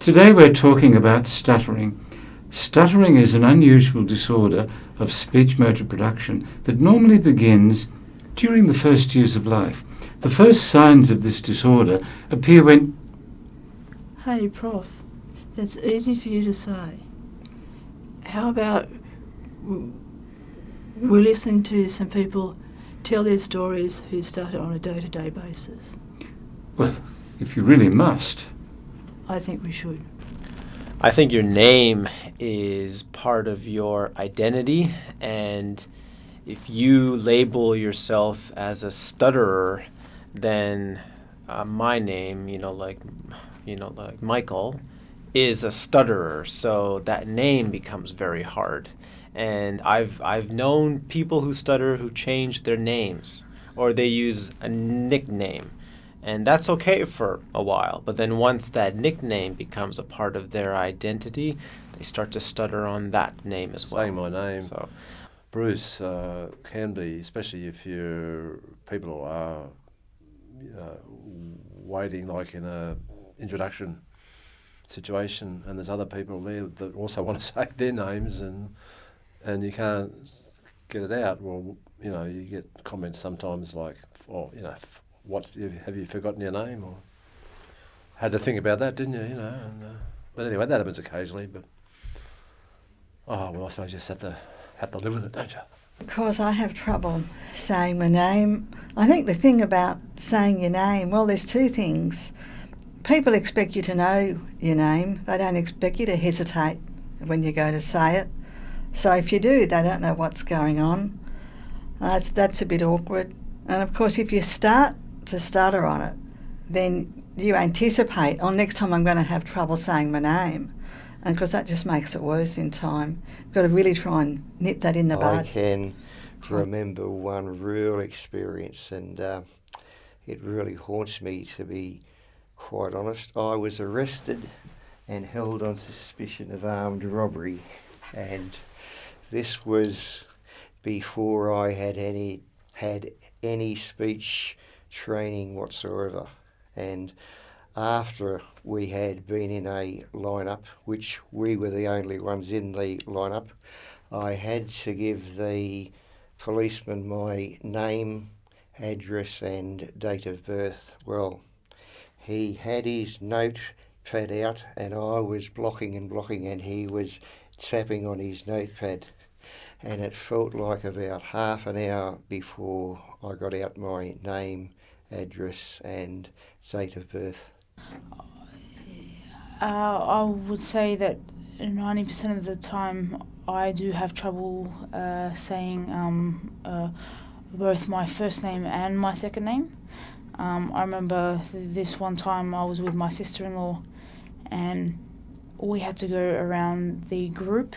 Today we're talking about stuttering. Stuttering is an unusual disorder of speech motor production that normally begins during the first years of life. The first signs of this disorder appear when... Hey, Prof, that's easy for you to say. How about we listen to some people tell their stories who stutter on a day-to-day basis? Well, if you really must. I think we should. I think your name is part of your identity, and if you label yourself as a stutterer, then my name, like Michael, is a stutterer. So that name becomes very hard. And I've known people who stutter who change their names, or they use a nickname. And that's okay for a while, but then once that nickname becomes a part of their identity, they start to stutter on that name as well. Saying my name, So, Bruce, can be, especially if people are waiting, like in a introduction situation, and there's other people there that also want to say their names, and you can't get it out. Well, you get comments sometimes like, have you forgotten your name? Or had to think about that, didn't you? But anyway, that happens occasionally. But I suppose you just have to live with it, don't you? Because I have trouble saying my name. I think the thing about saying your name, well, there's two things. People expect you to know your name. They don't expect you to hesitate when you go to say it. So if you do, they don't know what's going on. That's a bit awkward. And of course, if you start to stutter on it, then you anticipate, next time I'm going to have trouble saying my name. And because that just makes it worse in time. You've got to really try and nip that in the bud. I can remember one real experience, and it really haunts me, to be quite honest. I was arrested and held on suspicion of armed robbery, and this was before I had any speech training whatsoever. And after we had been in a lineup, which we were the only ones in the lineup, I had to give the policeman my name, address and date of birth. Well, he had his notepad out and I was blocking and he was tapping on his notepad. And it felt like about half an hour before I got out my name, address and date of birth. I would say that 90% of the time I do have trouble saying both my first name and my second name. I remember this one time I was with my sister-in-law and we had to go around the group,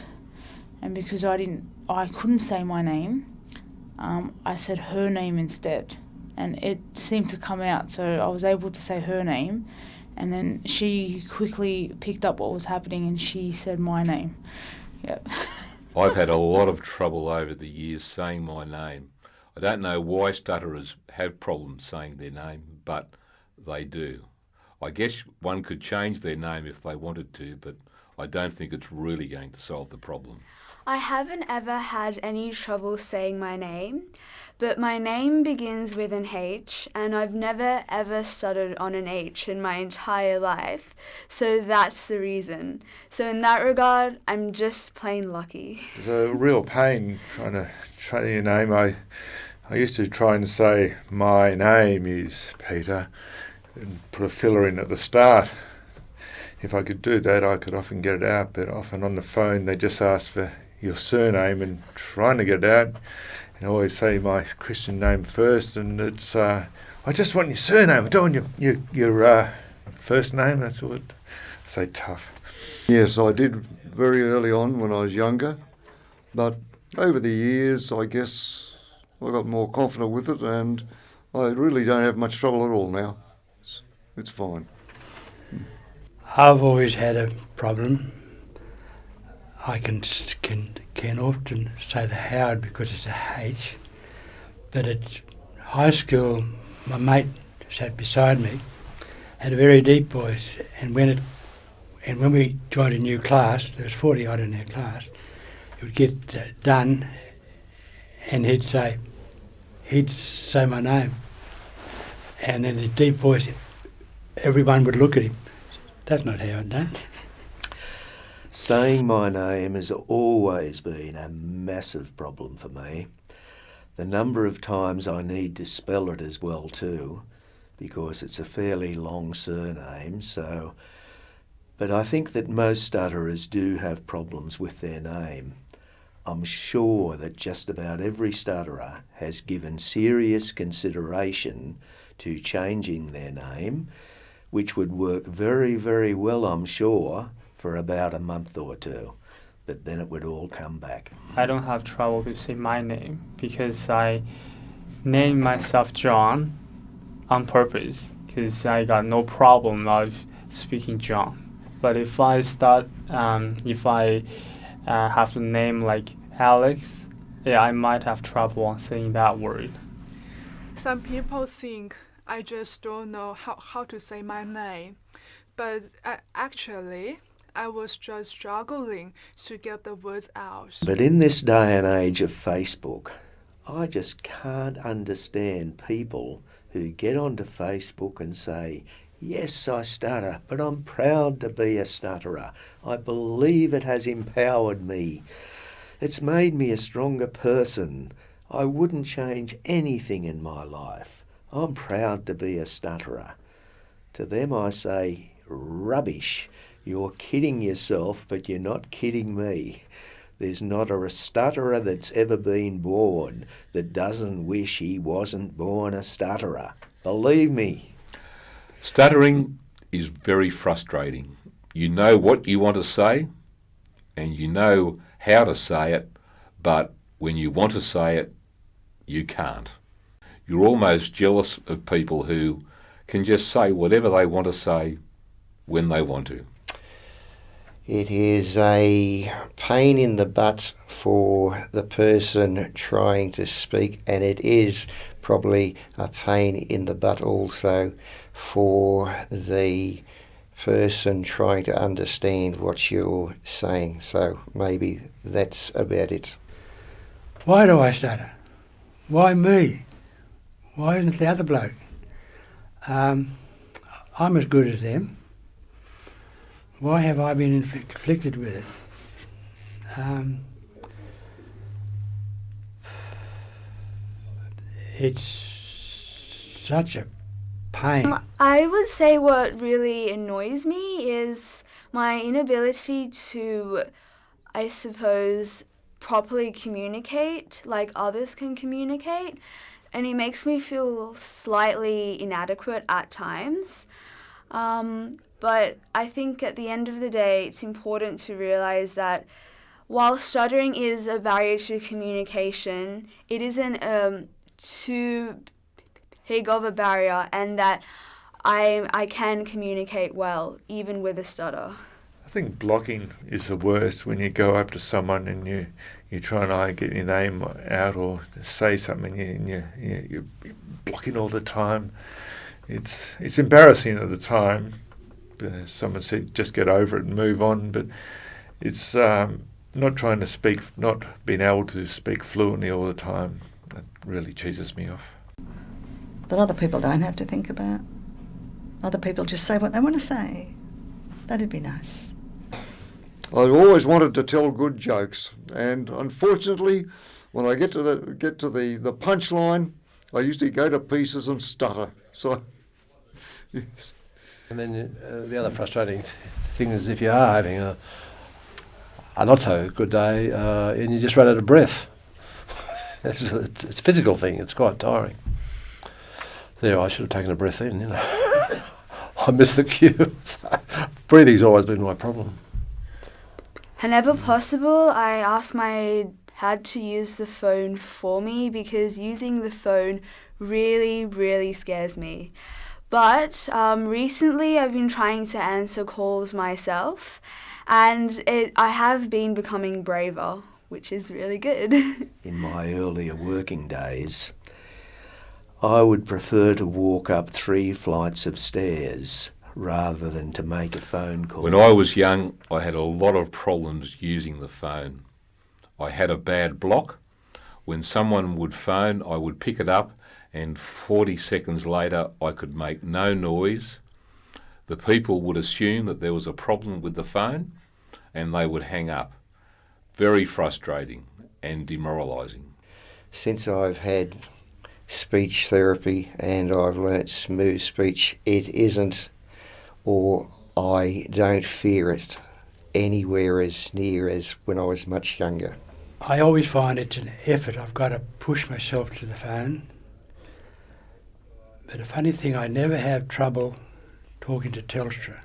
and because I couldn't say my name, I said her name instead, and it seemed to come out, so I was able to say her name, and then she quickly picked up what was happening and she said my name. Yep. I've had a lot of trouble over the years saying my name. I don't know why stutterers have problems saying their name, but they do. I guess one could change their name if they wanted to, but I don't think it's really going to solve the problem. I haven't ever had any trouble saying my name, but my name begins with an H, and I've never ever stuttered on an H in my entire life, so that's the reason. So in that regard, I'm just plain lucky. It's a real pain trying to say your name. I used to try and say, my name is Peter, and put a filler in at the start. If I could do that, I could often get it out, but often on the phone they just ask for your surname, and trying to get it out, and I always say my Christian name first, and it's I just want your surname, I don't want your first name. That's what I say. Tough. Yes, I did very early on when I was younger, but over the years I guess I got more confident with it, and I really don't have much trouble at all now. It's fine. I've always had a problem. I can often say the Howard because it's a H, but at high school, my mate sat beside me, had a very deep voice, and when And when we joined a new class, there was 40 odd in our class, it would get done and he'd say my name. And then the deep voice, everyone would look at him. That's not how it's done. Saying my name has always been a massive problem for me. The number of times I need to spell it as well too, because it's a fairly long surname, so... But I think that most stutterers do have problems with their name. I'm sure that just about every stutterer has given serious consideration to changing their name, which would work very, very well, I'm sure, for about a month or two. But then it would all come back. I don't have trouble to say my name because I named myself John on purpose because I got no problem of speaking John. But if I have to name like Alex, yeah, I might have trouble on saying that word. Some people think I just don't know how to say my name, but actually, I was just struggling to get the words out. But in this day and age of Facebook, I just can't understand people who get onto Facebook and say, yes, I stutter, but I'm proud to be a stutterer. I believe it has empowered me. It's made me a stronger person. I wouldn't change anything in my life. I'm proud to be a stutterer. To them I say, rubbish. You're kidding yourself, but you're not kidding me. There's not a stutterer that's ever been born that doesn't wish he wasn't born a stutterer. Believe me. Stuttering is very frustrating. You know what you want to say and you know how to say it, but when you want to say it, you can't. You're almost jealous of people who can just say whatever they want to say when they want to. It is a pain in the butt for the person trying to speak, and it is probably a pain in the butt also for the person trying to understand what you're saying. So maybe that's about it. Why do I stutter? Why me? Why isn't the other bloke? I'm as good as them. Why have I been inflicted with it? It's such a pain. I would say what really annoys me is my inability to, I suppose, properly communicate like others can communicate, and it makes me feel slightly inadequate at times. But I think at the end of the day, it's important to realize that while stuttering is a barrier to communication, it isn't too big of a barrier, and that I can communicate well, even with a stutter. I think blocking is the worst when you go up to someone and you try and either get your name out or say something and you're blocking all the time. It's embarrassing at the time. Someone said just get over it and move on, but it's not trying to speak, not being able to speak fluently all the time. That really cheeses me off. That other people don't have to think about. Other people just say what they want to say. That'd be nice. I've always wanted to tell good jokes, and unfortunately, when I get to the punchline, I usually go to pieces and stutter. So, yes. And then the other frustrating thing is if you are having a not so good day and you just run out of breath. It's a physical thing. It's quite tiring. There, I should have taken a breath in, you know. I missed the cue. So breathing's always been my problem. Whenever possible, I ask my dad to use the phone for me because using the phone really, really scares me. But recently I've been trying to answer calls myself, and I have been becoming braver, which is really good. In my earlier working days, I would prefer to walk up 3 flights of stairs rather than to make a phone call. When I was young, I had a lot of problems using the phone. I had a bad block. When someone would phone, I would pick it up, and 40 seconds later I could make no noise. The people would assume that there was a problem with the phone and they would hang up. Very frustrating and demoralising. Since I've had speech therapy and I've learnt smooth speech, it isn't, or I don't fear it anywhere as near as when I was much younger. I always find it's an effort. I've got to push myself to the phone. But the funny thing, I never have trouble talking to Telstra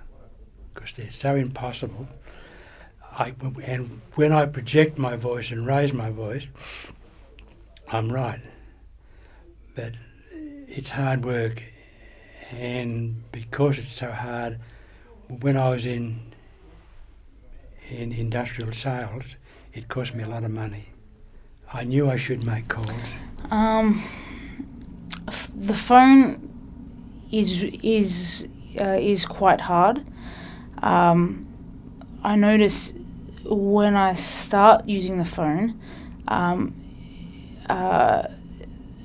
because they're so impossible. And when I project my voice and raise my voice, I'm right. But it's hard work, and because it's so hard, when I was in industrial sales, it cost me a lot of money. I knew I should make calls. The phone is quite hard. I notice when I start using the phone,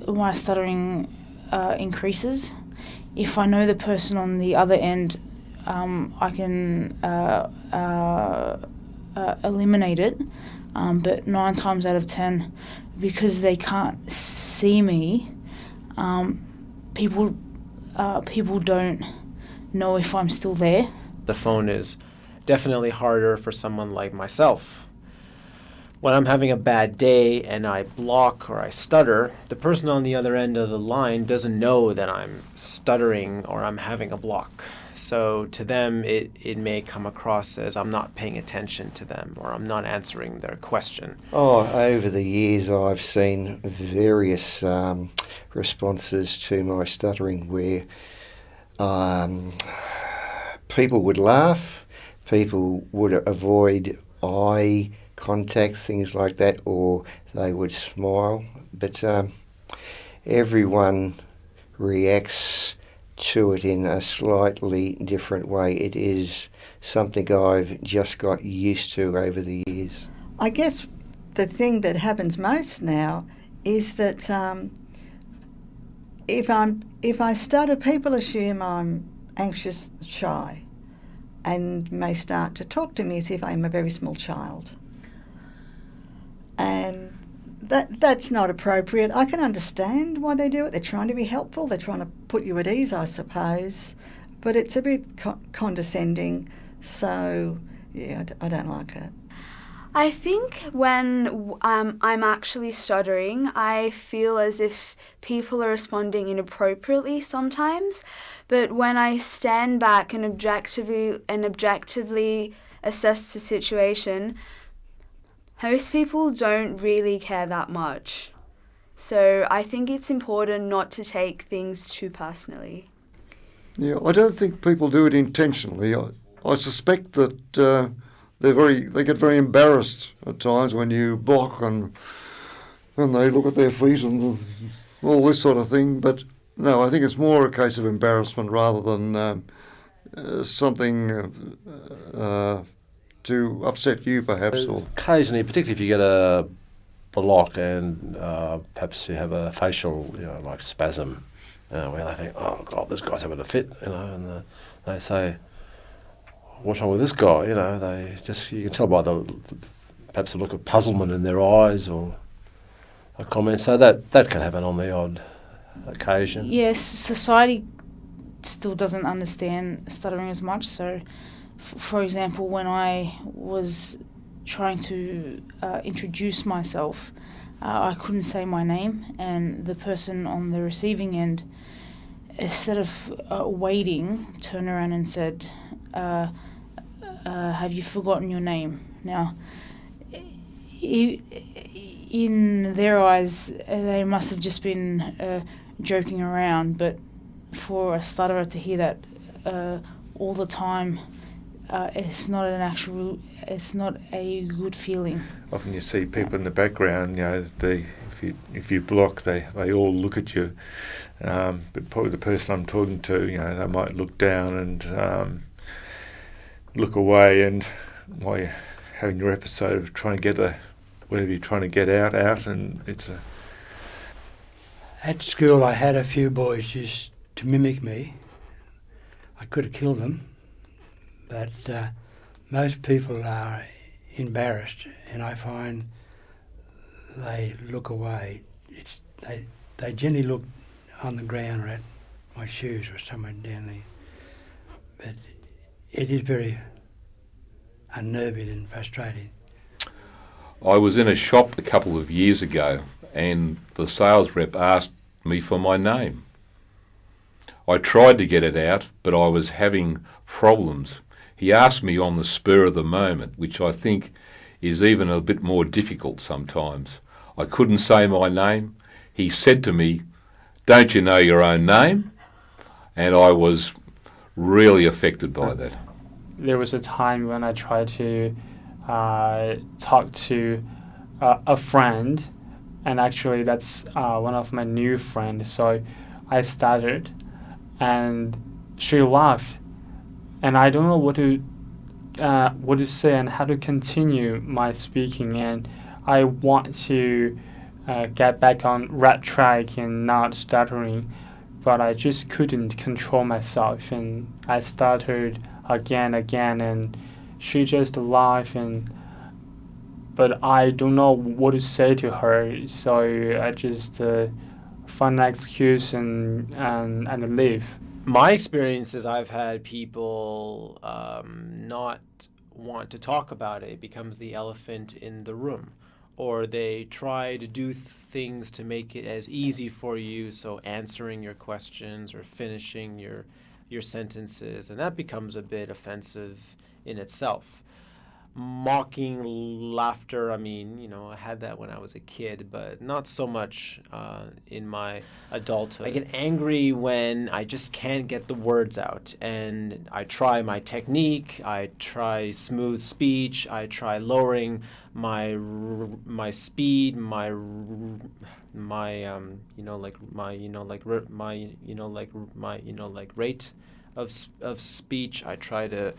my stuttering increases. If I know the person on the other end, I can eliminate it. But 9 times out of 10, because they can't see me, people don't know if I'm still there. The phone is definitely harder for someone like myself. When I'm having a bad day and I block or I stutter, the person on the other end of the line doesn't know that I'm stuttering or I'm having a block. So to them, it may come across as I'm not paying attention to them or I'm not answering their question. Oh, over the years I've seen various responses to my stuttering where people would laugh, people would avoid eye contact, things like that, or they would smile. But everyone reacts to it in a slightly different way. It is something I've just got used to over the years. I guess the thing that happens most now is that if I stutter, people assume I'm anxious, shy, and may start to talk to me as if I'm a very small child. And that's not appropriate. I can understand why they do it. They're trying to be helpful. They're trying to put you at ease, I suppose. But it's a bit condescending. So, yeah, I don't like it. I think when I'm actually stuttering, I feel as if people are responding inappropriately sometimes. But when I stand back and objectively assess the situation, most people don't really care that much. So I think it's important not to take things too personally. Yeah, I don't think people do it intentionally. I suspect that they get very embarrassed at times when you block and they look at their feet and all this sort of thing. But no, I think it's more a case of embarrassment rather than something to upset you, perhaps. Or occasionally, particularly if you get a block and perhaps you have a facial, like spasm, where they think, oh God, this guy's having a fit, and they say, what's wrong with this guy? They just, you can tell by perhaps the look of puzzlement in their eyes or a comment. So that can happen on the odd occasion. Yes, society still doesn't understand stuttering as much. So, for example, when I was trying to introduce myself, I couldn't say my name, and the person on the receiving end, instead of waiting, turned around and said, have you forgotten your name? Now, in their eyes, they must have just been joking around, but for a stutterer to hear that all the time, it's not an it's not a good feeling. Often you see people in the background, you know, if you block, they all look at you. But probably the person I'm talking to, you know, they might look down and look away, and while you're having your episode of trying to get whatever you're trying to get out, and it's a... At school I had a few boys used to mimic me. I could have killed them, but most people are embarrassed, and I find they look away. They generally look on the ground or at my shoes or somewhere down there. But it is very unnerving and frustrating. I was in a shop a couple of years ago, and the sales rep asked me for my name. I tried to get it out, but I was having problems. He asked me on the spur of the moment, which I think is even a bit more difficult sometimes. I couldn't say my name. He said to me, "Don't you know your own name?" And I was really affected by that. There was a time when I tried to talk to a friend, and actually that's one of my new friends. So I started, and she laughed, and I don't know what to say and how to continue my speaking, and I want to get back on right track and not stuttering, but I just couldn't control myself, and I stuttered again, and she just laughed, but I don't know what to say to her, so I just find an excuse and leave. My experience is I've had people not want to talk about it. It becomes the elephant in the room. Or they try to do things to make it as easy for you, so answering your questions or finishing your sentences, and that becomes a bit offensive in itself. Mocking laughter, I mean, you know, I had that when I was a kid, but not so much in my adulthood. I get angry when I just can't get the words out, and I try my technique, I try smooth speech, I try lowering my speed, my rate of speech. I try to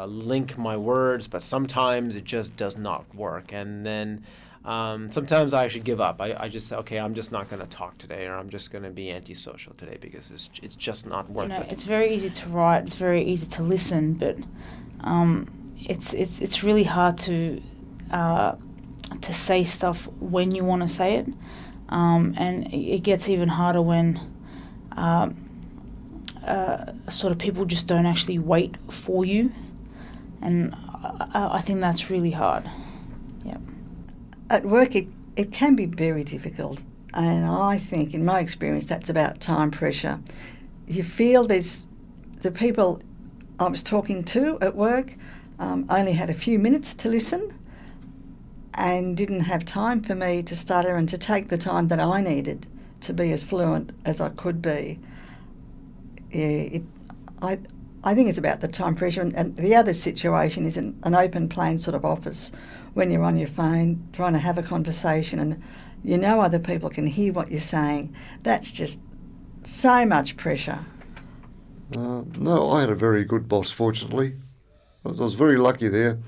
link my words, but sometimes it just does not work, and then sometimes I actually give up. I just say, okay, I'm just not going to talk today, or I'm just going to be antisocial today because it's just not worth it. It's very easy to write, it's very easy to listen, but it's really hard to say stuff when you want to say it, and it gets even harder when sort of people just don't actually wait for you, and I think that's really hard. Yeah. At work, it can be very difficult, and I think, in my experience, that's about time pressure. You feel the people I was talking to at work only had a few minutes to listen and didn't have time for me to stutter and to take the time that I needed to be as fluent as I could be. I think it's about the time pressure, and the other situation is an open plan sort of office when you're on your phone trying to have a conversation and you know other people can hear what you're saying. That's just so much pressure. No, I had a very good boss, fortunately. I was very lucky there.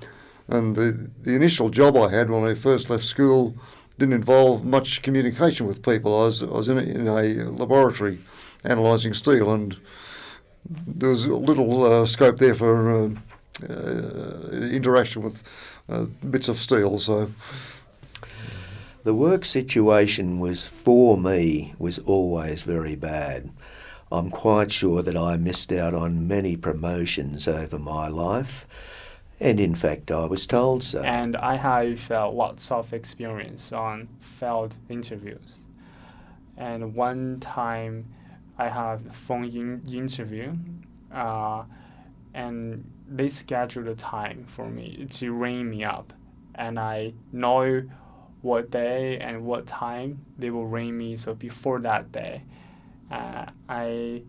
And the initial job I had when I first left school didn't involve much communication with people. I was in a laboratory analysing steel, and there was a little scope there for interaction with bits of steel. So the work situation for me was always very bad. I'm quite sure that I missed out on many promotions over my life, and in fact I was told so. And I have lots of experience on failed interviews. And one time I have a phone interview, and they scheduled a time for me to ring me up, and I know what day and what time they will ring me. So before that day, I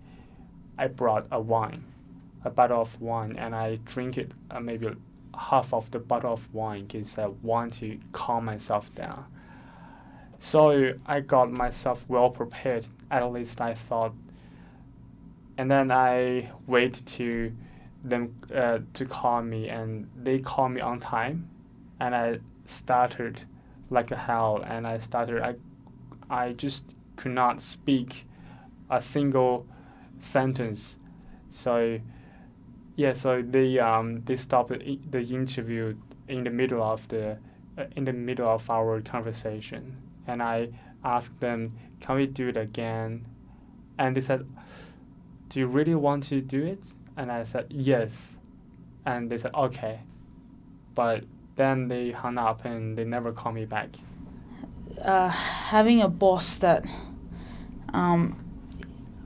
brought a bottle of wine, and I drink it maybe half of the bottle of wine because I want to calm myself down. So I got myself well prepared, at least I thought. And then I waited to them to call me, and they called me on time, and I stuttered like a hell, and I just could not speak a single sentence. So yeah, so they stopped the interview in the middle of our conversation, and I asked them, "Can we do it again?" And they said, "Do you really want to do it?" And I said, "Yes." And they said, "Okay." But then they hung up and they never called me back. Having a boss that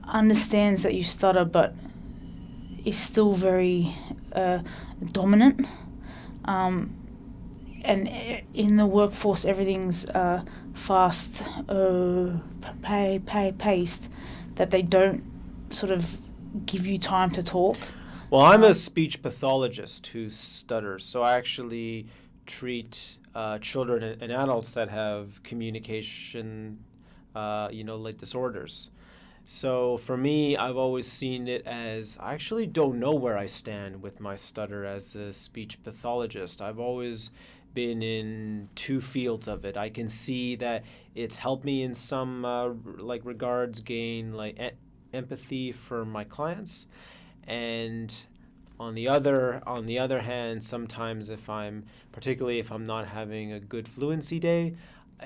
understands that you stutter but is still very dominant, and in the workforce everything's fast, paced, that they don't sort of give you time to talk. Well, I'm a speech pathologist who stutters, so I actually treat children and adults that have communication, like disorders. So for me, I've always seen it as I actually don't know where I stand with my stutter as a speech pathologist. I've always been in two fields of it. I can see that it's helped me in some regards, gain empathy for my clients, and on the other hand, sometimes particularly if I'm not having a good fluency day,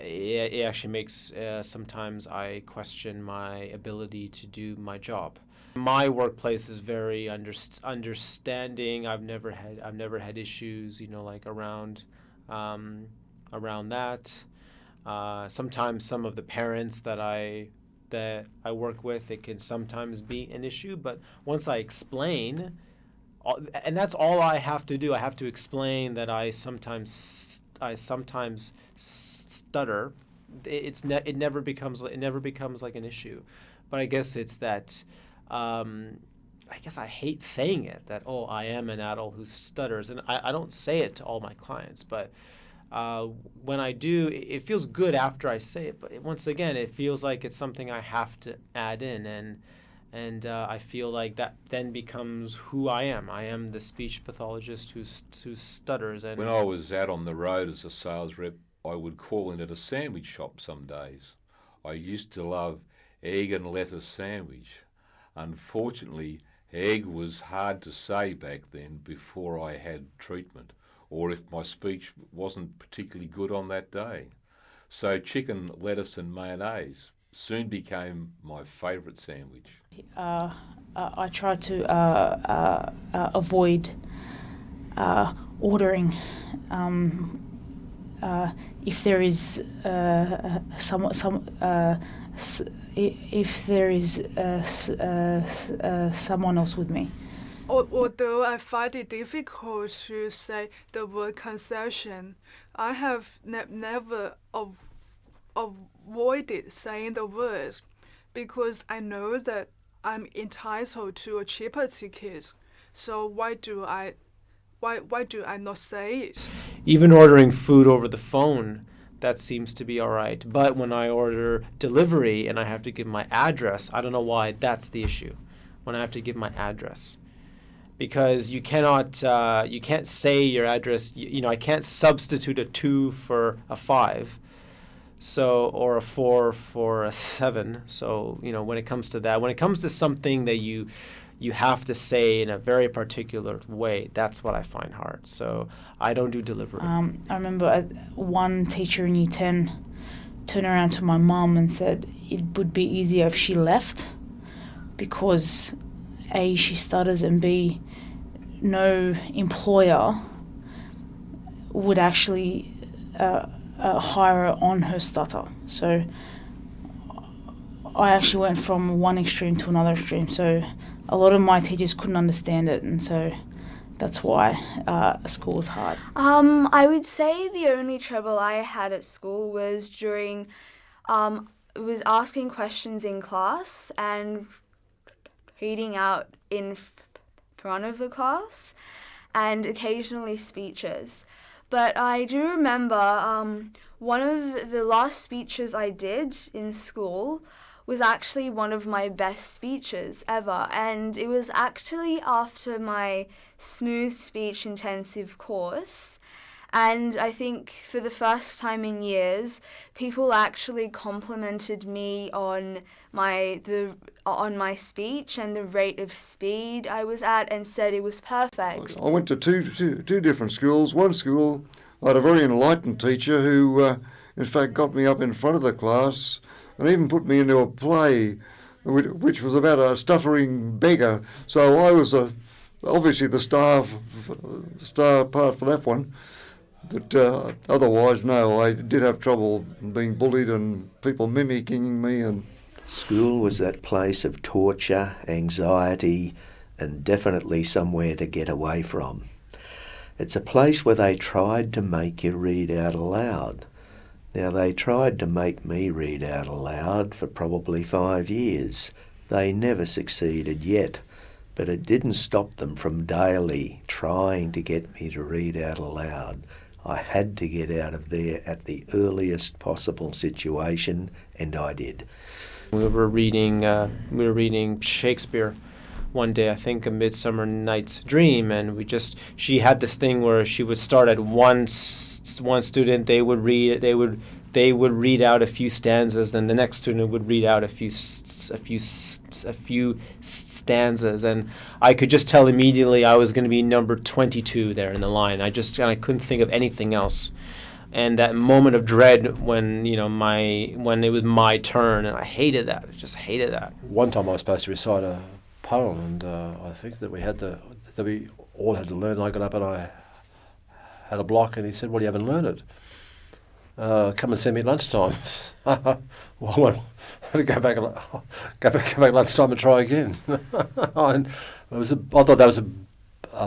it actually makes sometimes I question my ability to do my job. My workplace is very understanding. I've never had issues, around that. Sometimes some of the parents that I work with, it can sometimes be an issue. But once I explain, and that's all I have to do. I have to explain that I sometimes stutter. It never becomes like an issue. But I guess it's that. I guess I hate saying it, that, oh, I am an adult who stutters. And I don't say it to all my clients, but when I do, it feels good after I say it. But once again, it feels like it's something I have to add in. And I feel like that then becomes who I am. I am the speech pathologist who stutters. And when I was out on the road as a sales rep, I would call in at a sandwich shop some days. I used to love egg and lettuce sandwich. Unfortunately, egg was hard to say back then before I had treatment, or if my speech wasn't particularly good on that day. So chicken, lettuce and mayonnaise soon became my favourite sandwich. I try to avoid ordering if there is if there is someone else with me. Although I find it difficult to say the word concession, I have never avoided saying the words because I know that I'm entitled to a cheaper ticket. So why do I not say it? Even ordering food over the phone, that seems to be all right. But when I order delivery and I have to give my address, I don't know why that's the issue. When I have to give my address, because you can't say your address. I can't substitute a 2 for a 5, or a 4 for a 7. So when it comes to that, when it comes to something that you have to say in a very particular way, that's what I find hard. So I don't do delivery. I remember one teacher in Year 10 turned around to my mum and said it would be easier if she left because A, she stutters, and B, no employer would actually hire her on her stutter. So I actually went from one extreme to another extreme. So a lot of my teachers couldn't understand it, and so that's why school was hard. I would say the only trouble I had at school was during was asking questions in class and reading out in front of the class. and occasionally speeches. But I do remember one of the last speeches I did in school was actually one of my best speeches ever, and it was actually after my Smooth Speech intensive course. And I think for the first time in years, people actually complimented me on my speech and the rate of speed I was at, and said it was perfect. I went to two different schools. One school, I had a very enlightened teacher who, in fact, got me up in front of the class and even put me into a play, which was about a stuttering beggar. So I was obviously the star part for that one. But otherwise, no, I did have trouble being bullied and people mimicking me. And school was that place of torture, anxiety, and definitely somewhere to get away from. It's a place where they tried to make you read out aloud. Now, they tried to make me read out aloud for probably 5 years. They never succeeded yet, but it didn't stop them from daily trying to get me to read out aloud. I had to get out of there at the earliest possible situation, and I did. We were reading Shakespeare one day, I think A Midsummer Night's Dream, and she had this thing where she would start at one student, they would read out a few stanzas, then the next student would read out a few stanzas, and I could just tell immediately I was going to be number 22 there in the line. I couldn't think of anything else. And that moment of dread when it was my turn, and I hated that. I just hated that. One time I was supposed to recite a poem, and I think that we all had to learn. And I got up and I had a block, and he said, "Well, you haven't learned it. Come and see me at lunchtime." Well, I go back lunchtime and try again. I thought that was a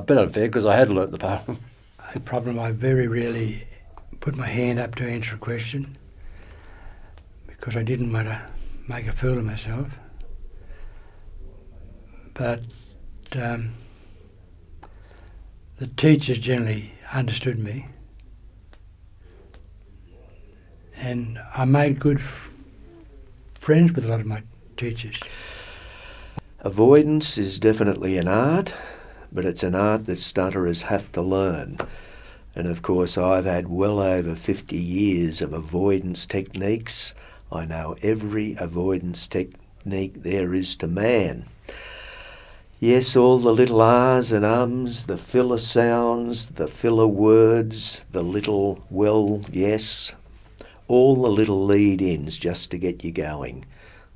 bit unfair because I had learnt the poem. A problem, I very rarely put my hand up to answer a question because I didn't want to make a fool of myself. But the teachers generally understood me, and I made good friends with a lot of my teachers. Avoidance is definitely an art, but it's an art that stutterers have to learn. And of course, I've had well over 50 years of avoidance techniques. I know every avoidance technique there is to man. Yes, all the little ahs and ums, the filler sounds, the filler words, the little well, yes, all the little lead-ins just to get you going.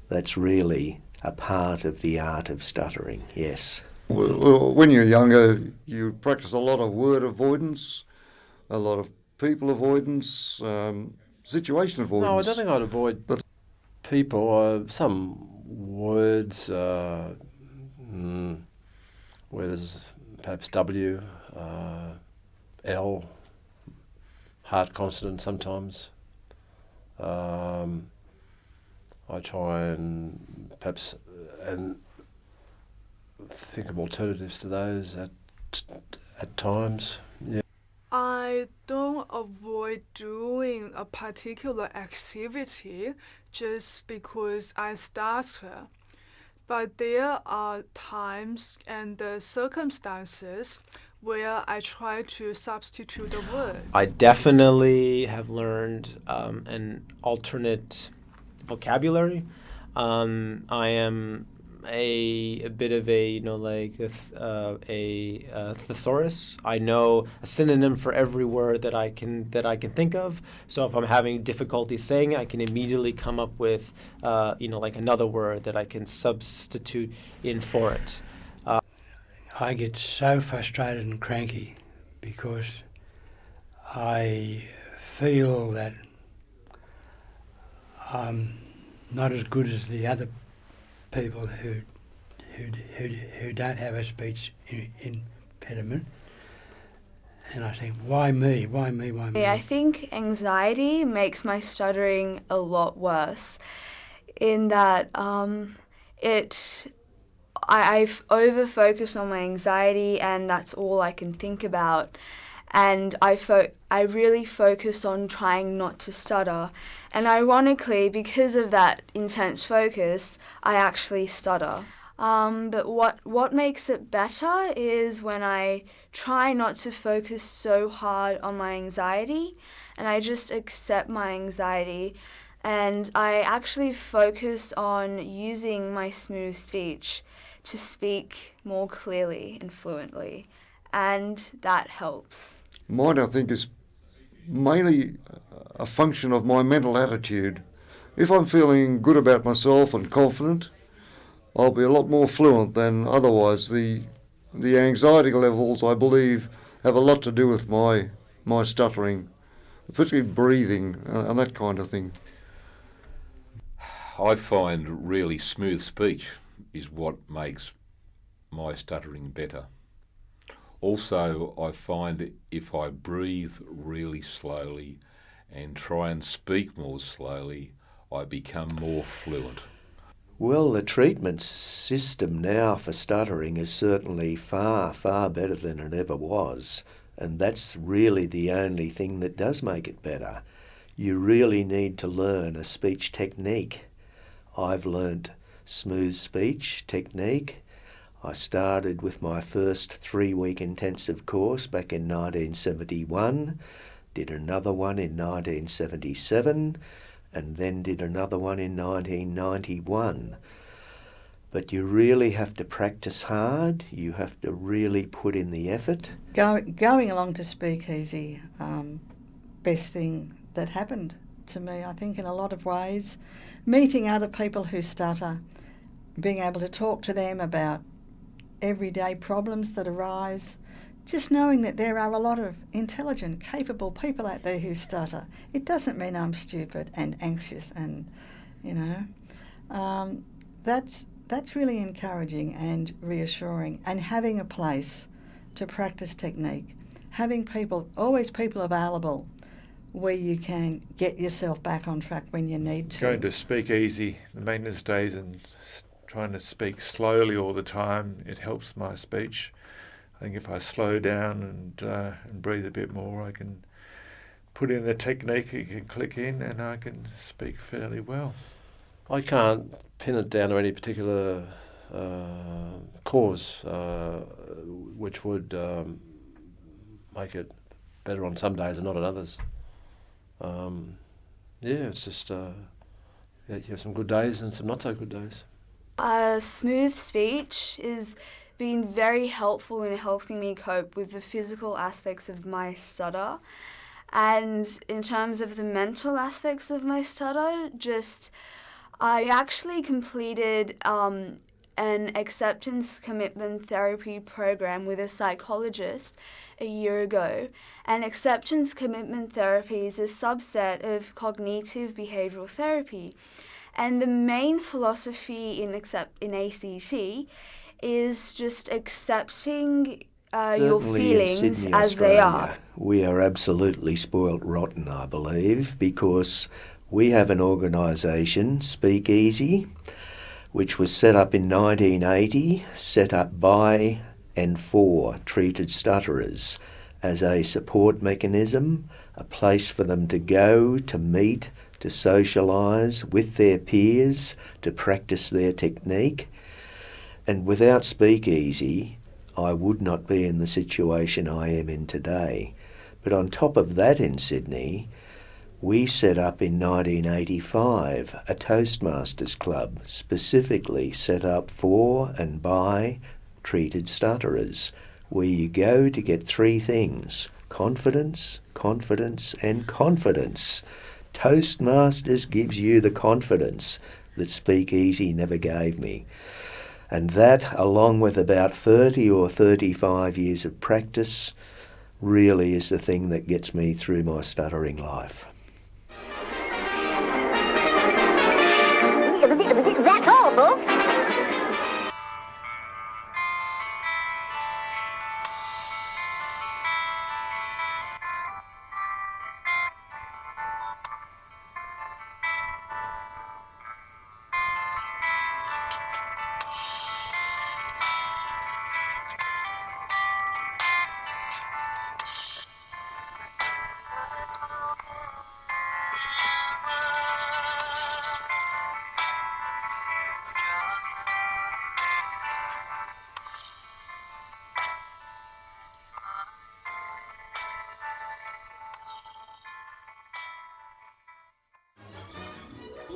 That's really a part of the art of stuttering, yes. Well, when you're younger, you practice a lot of word avoidance, a lot of people avoidance, situation avoidance. No, I don't think I'd avoid people. Some words where there's perhaps W, L, heart consonant sometimes. I try and perhaps think of alternatives to those at times. Yeah. I don't avoid doing a particular activity just because I stutter. But there are times and circumstances where I try to substitute the words. I definitely have learned an alternate vocabulary. I am a bit of a thesaurus. I know a synonym for every word that I can think of. So if I'm having difficulty saying it, I can immediately come up with another word that I can substitute in for it. I get so frustrated and cranky because I feel that I'm not as good as the other people who don't have a speech impediment, and I think, why me? Why me? Why me? I think anxiety makes my stuttering a lot worse, in that over focus on my anxiety, and that's all I can think about. And I really focus on trying not to stutter. And ironically, because of that intense focus, I actually stutter. But what makes it better is when I try not to focus so hard on my anxiety, and I just accept my anxiety, and I actually focus on using my smooth speech to speak more clearly and fluently, and that helps. Mine, I think, is mainly a function of my mental attitude. If I'm feeling good about myself and confident, I'll be a lot more fluent than otherwise. The anxiety levels, I believe, have a lot to do with my stuttering, particularly breathing and that kind of thing. I find really smooth speech is what makes my stuttering better. Also, I find if I breathe really slowly and try and speak more slowly, I become more fluent. Well, the treatment system now for stuttering is certainly far, far better than it ever was. And that's really the only thing that does make it better. You really need to learn a speech technique. I've learnt smooth speech technique. I started with my first 3-week intensive course back in 1971, did another one in 1977, and then did another one in 1991. But you really have to practice hard. You have to really put in the effort. Going along to Speak Easy, best thing that happened to me, I think, in a lot of ways. Meeting other people who stutter, being able to talk to them about everyday problems that arise, just knowing that there are a lot of intelligent, capable people out there who stutter. It doesn't mean I'm stupid and anxious and, that's really encouraging and reassuring. And having a place to practice technique, having always people available where you can get yourself back on track when you need to. Going to Speak Easy, the maintenance days, and trying to speak slowly all the time, it helps my speech. I think if I slow down and breathe a bit more, I can put in a technique you can click in and I can speak fairly well. I can't pin it down to any particular cause which would make it better on some days and not on others. It's just you have some good days and some not so good days. Smooth speech is been very helpful in helping me cope with the physical aspects of my stutter. And in terms of the mental aspects of my stutter, I actually completed an acceptance commitment therapy program with a psychologist a year ago. And acceptance commitment therapy is a subset of cognitive behavioral therapy. And the main philosophy in ACT is just accepting your feelings in Sydney, as Australia, they are. We are absolutely spoilt rotten, I believe, because we have an organisation, Speak Easy, which was set up in 1980, set up by and for treated stutterers as a support mechanism, a place for them to go, to meet, to socialise with their peers, to practice their technique. And without Speak Easy, I would not be in the situation I am in today. But on top of that, in Sydney, we set up in 1985 a Toastmasters club specifically set up for and by treated stutterers, where you go to get 3 things: confidence, confidence and confidence. Toastmasters gives you the confidence that Speak Easy never gave me. And that, along with about 30 or 35 years of practice, really is the thing that gets me through my stuttering life. That's all, folks.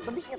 Nice